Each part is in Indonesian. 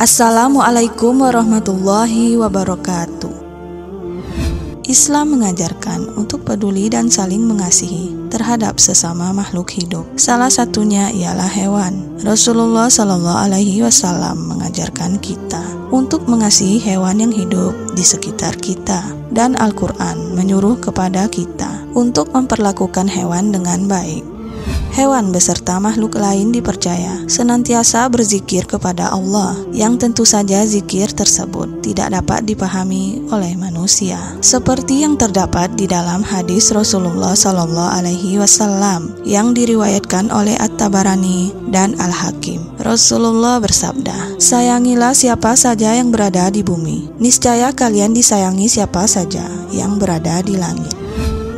Assalamualaikum warahmatullahi wabarakatuh. Islam mengajarkan untuk peduli dan saling mengasihi terhadap sesama makhluk hidup. Salah satunya ialah hewan. Rasulullah SAW mengajarkan kita untuk mengasihi hewan yang hidup di sekitar kita. Dan Al-Quran menyuruh kepada kita untuk memperlakukan hewan dengan baik. Hewan beserta makhluk lain dipercaya senantiasa berzikir kepada Allah, yang tentu saja zikir tersebut tidak dapat dipahami oleh manusia. Seperti yang terdapat di dalam hadis Rasulullah SAW yang diriwayatkan oleh At-Tabarani dan Al-Hakim. Rasulullah bersabda, "Sayangilah siapa saja yang berada di bumi. Niscaya kalian disayangi siapa saja yang berada di langit."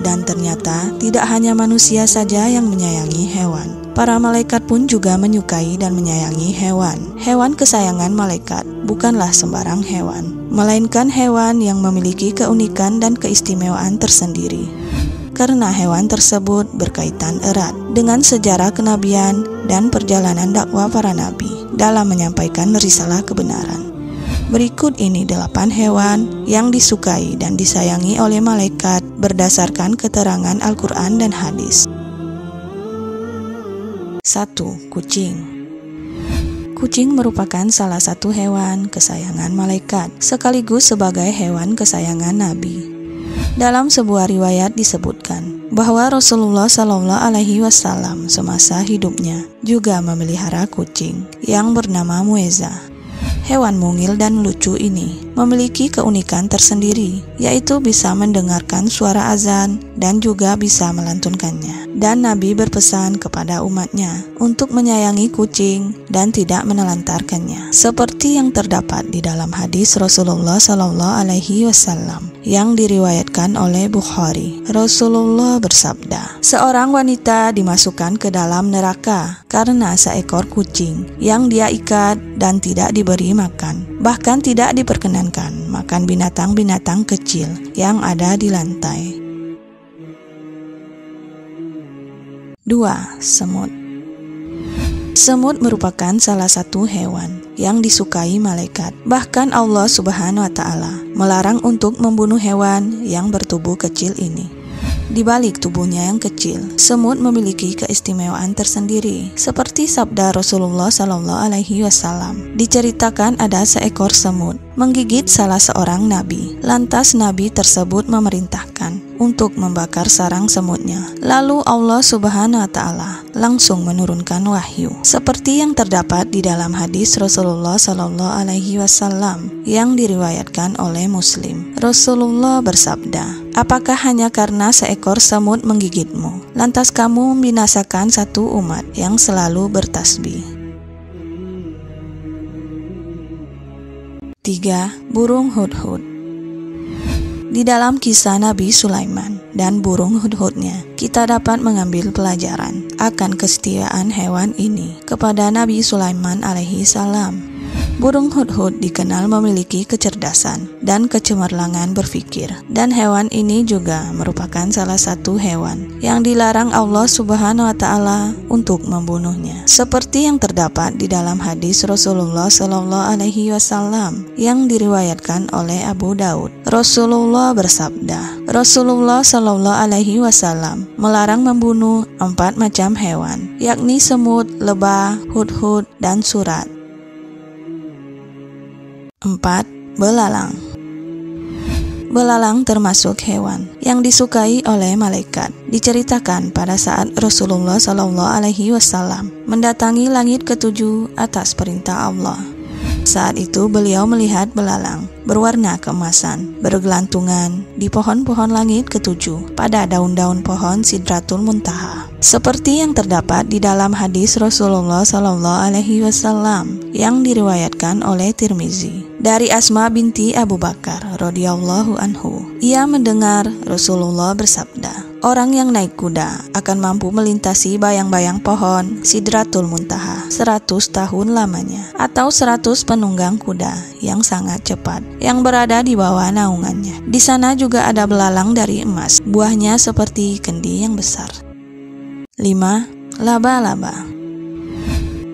Dan ternyata tidak hanya manusia saja yang menyayangi hewan. Para malaikat pun juga menyukai dan menyayangi hewan. Hewan kesayangan malaikat bukanlah sembarang hewan, melainkan hewan yang memiliki keunikan dan keistimewaan tersendiri. Karena hewan tersebut berkaitan erat dengan sejarah kenabian dan perjalanan dakwah para nabi dalam menyampaikan risalah kebenaran. Berikut ini 8 hewan yang disukai dan disayangi oleh malaikat berdasarkan keterangan Al-Quran dan hadis. 1. Kucing. Kucing merupakan salah satu hewan kesayangan malaikat, sekaligus sebagai hewan kesayangan Nabi. Dalam sebuah riwayat disebutkan bahwa Rasulullah SAW semasa hidupnya juga memelihara kucing yang bernama Mueza. Hewan mungil dan lucu ini memiliki keunikan tersendiri, yaitu bisa mendengarkan suara azan dan juga bisa melantunkannya. Dan Nabi berpesan kepada umatnya untuk menyayangi kucing dan tidak menelantarkannya, seperti yang terdapat di dalam hadis Rasulullah SAW yang diriwayatkan oleh Bukhari. Rasulullah bersabda, "Seorang wanita dimasukkan ke dalam neraka karena seekor kucing yang dia ikat dan tidak diberi makan, bahkan tidak diperkenankan makan binatang-binatang kecil yang ada di lantai." 2. Semut. Semut merupakan salah satu hewan yang disukai malaikat. Bahkan Allah Subhanahu wa Ta'ala melarang untuk membunuh hewan yang bertubuh kecil ini. Di balik tubuhnya yang kecil, semut memiliki keistimewaan tersendiri. Seperti sabda Rasulullah SAW, diceritakan ada seekor semut menggigit salah seorang nabi. Lantas nabi tersebut memerintahkan untuk membakar sarang semutnya. Lalu Allah Subhanahu wa Ta'ala langsung menurunkan wahyu, seperti yang terdapat di dalam hadis Rasulullah SAW yang diriwayatkan oleh Muslim. Rasulullah bersabda, "Apakah hanya karena seekor semut menggigitmu, lantas kamu membinasakan satu umat yang selalu bertasbih?" 3. Burung hudhud. Di dalam kisah Nabi Sulaiman dan burung hudhudnya, kita dapat mengambil pelajaran akan kesetiaan hewan ini kepada Nabi Sulaiman alaihi salam. Burung hudhud dikenal memiliki kecerdasan dan kecemerlangan berpikir, dan hewan ini juga merupakan salah satu hewan yang dilarang Allah Subhanahu wa Ta'ala untuk membunuhnya, seperti yang terdapat di dalam hadis Rasulullah SAW yang diriwayatkan oleh Abu Daud. Rasulullah bersabda, Rasulullah SAW melarang membunuh 4 macam hewan, yakni semut, lebah, hudhud, dan surat. 4. Belalang. Belalang termasuk hewan yang disukai oleh malaikat. Diceritakan pada saat Rasulullah SAW mendatangi langit ke-7 atas perintah Allah. Saat itu beliau melihat belalang berwarna keemasan bergelantungan di pohon-pohon langit ke-7 pada daun-daun pohon Sidratul Muntaha, seperti yang terdapat di dalam hadis Rasulullah SAW yang diriwayatkan oleh Tirmizi dari Asma binti Abu Bakar radhiyallahu anhu. Ia mendengar Rasulullah bersabda, "Orang yang naik kuda akan mampu melintasi bayang-bayang pohon Sidratul Muntaha 100 tahun lamanya, atau 100 penunggang kuda yang sangat cepat yang berada di bawah naungannya. Di sana juga ada belalang dari emas, buahnya seperti kendi yang besar." 5. Laba-laba.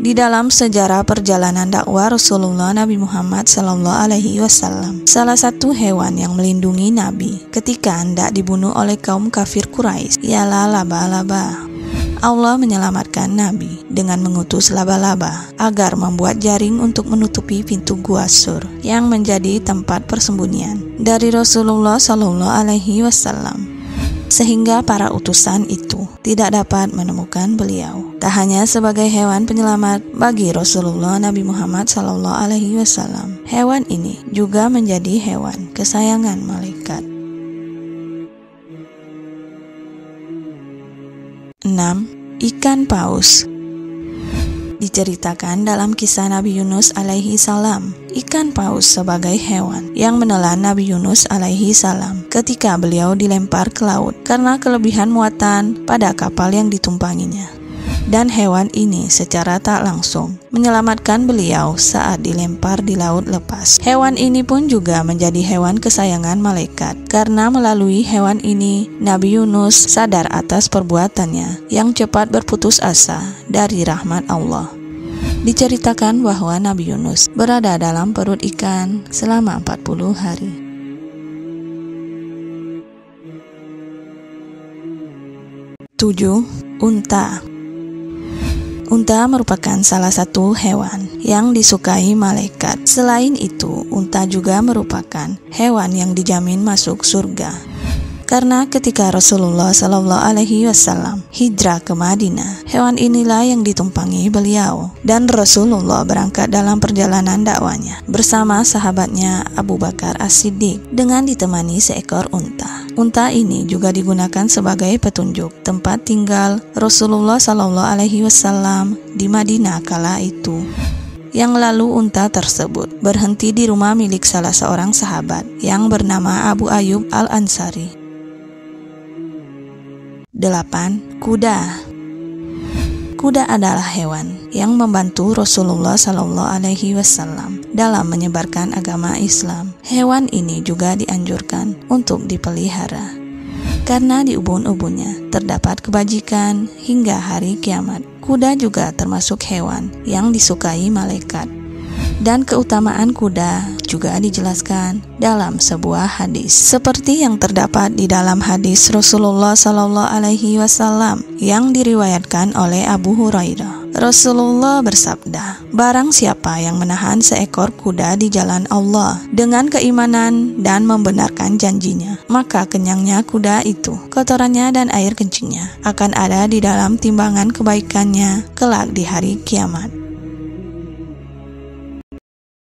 Di dalam sejarah perjalanan dakwah Rasulullah Nabi Muhammad SAW, salah satu hewan yang melindungi Nabi ketika hendak dibunuh oleh kaum kafir Quraisy ialah laba-laba. Allah menyelamatkan Nabi dengan mengutus laba-laba agar membuat jaring untuk menutupi pintu Gua Sur yang menjadi tempat persembunyian dari Rasulullah SAW, sehingga para utusan itu tidak dapat menemukan beliau. Tak hanya sebagai hewan penyelamat bagi Rasulullah Nabi Muhammad SAW, hewan ini juga menjadi hewan kesayangan malaikat. 6. Ikan paus. Diceritakan dalam kisah Nabi Yunus alaihi salam, ikan paus sebagai hewan yang menelan Nabi Yunus alaihi salam ketika beliau dilempar ke laut karena kelebihan muatan pada kapal yang ditumpanginya. Dan hewan ini secara tak langsung menyelamatkan beliau saat dilempar di laut lepas. Hewan ini pun juga menjadi hewan kesayangan malaikat karena melalui hewan ini Nabi Yunus sadar atas perbuatannya yang cepat berputus asa dari rahmat Allah. Diceritakan bahwa Nabi Yunus berada dalam perut ikan selama 40 hari. 7. Unta. Unta merupakan salah satu hewan yang disukai malaikat. Selain itu, unta juga merupakan hewan yang dijamin masuk surga. Karena ketika Rasulullah SAW hijrah ke Madinah, hewan inilah yang ditumpangi beliau. Dan Rasulullah berangkat dalam perjalanan dakwanya bersama sahabatnya Abu Bakar As-Siddiq dengan ditemani seekor unta. Unta ini juga digunakan sebagai petunjuk tempat tinggal Rasulullah SAW di Madinah kala itu. Yang lalu unta tersebut berhenti di rumah milik salah seorang sahabat yang bernama Abu Ayyub Al-Ansari. 8. Kuda. Kuda adalah hewan yang membantu Rasulullah SAW dalam menyebarkan agama Islam. Hewan ini juga dianjurkan untuk dipelihara karena di ubun-ubunnya terdapat kebajikan hingga hari kiamat. Kuda juga termasuk hewan yang disukai malaikat. Dan keutamaan kuda juga dijelaskan dalam sebuah hadis seperti yang terdapat di dalam hadis Rasulullah SAW yang diriwayatkan oleh Abu Hurairah. Rasulullah bersabda, barang siapa yang menahan seekor kuda di jalan Allah dengan keimanan dan membenarkan janjinya, maka kenyangnya kuda itu, kotorannya dan air kencingnya akan ada di dalam timbangan kebaikannya kelak di hari kiamat.